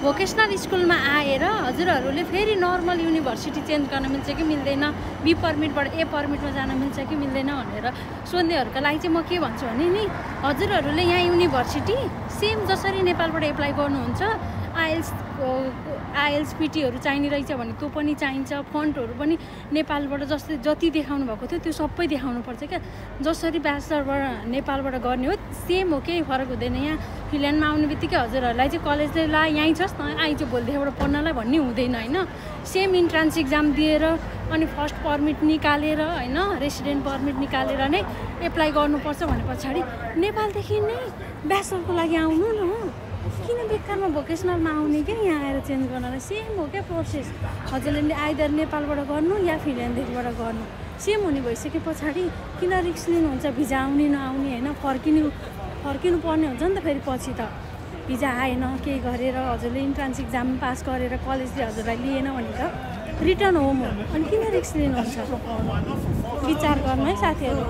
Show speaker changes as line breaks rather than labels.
Vocational स्कुलमा आएर हजुरहरूले फेरि नर्मल युनिभर्सिटी चेन्ज गर्न मिल्छ कि मिल्दैन, बी पर्मिटबाट ए पर्मिटमा जान मिल्छ कि मिल्दैन भनेर सोध्नेहरूका लागि चाहिँ म के भन्छु भने नि, हजुरहरूले यहाँ युनिभर्सिटी सेम जसरी नेपालबाट एप्लाई गर्नुहुन्छ, आइएल्स पिटीहरू चाहिने रहेछ भने त्यो पनि चाहिन्छ, फन्टहरू पनि नेपालबाट जति देखाउनु भएको थियो त्यो सबै देखाउनुपर्छ क्या। जसरी ब्याचलरबाट नेपालबाट गर्ने हो सेम हो, केही फरक हुँदैन। यहाँ फिनल्यान्डमा आउने बित्तिकै हजुरहरूलाई चाहिँ कलेजले ला यहीँ छस् न आइज भोलिदेखिबाट पढ्नलाई भन्ने हुँदैन होइन। सेम इन्ट्रान्स इक्जाम दिएर अनि फर्स्ट पर्मिट निकालेर होइन, रेसिडेन्ट पर्मिट निकालेर नै एप्लाई गर्नुपर्छ भने पछाडि नेपालदेखि नै ब्याचलरको लागि आउनु न, किन बेकारमा भोकेसनलमा आउने क्या यहाँ आएर चेन्ज गर्नलाई। सेम हो क्या प्रोसेस, हजुरले आइदर नेपालबाट गर्नु या फिनल्यान्डदेखिबाट गर्नु सेम हुने भइसके पछाडि किन रिस्क लिनुहुन्छ भिजा आउने नआउने होइन। फर्किनु पर्ने हुन्छ नि त फेरि पछि त, भिजा आएन केही गरेर हजुरले इन्ट्रान्स इक्जाम पास गरेर कलेजले हजुरलाई लिएन भने त रिटर्न होम हो, अनि किन रिस्क लिनुहुन्छ। विचार गर्नु है साथीहरू।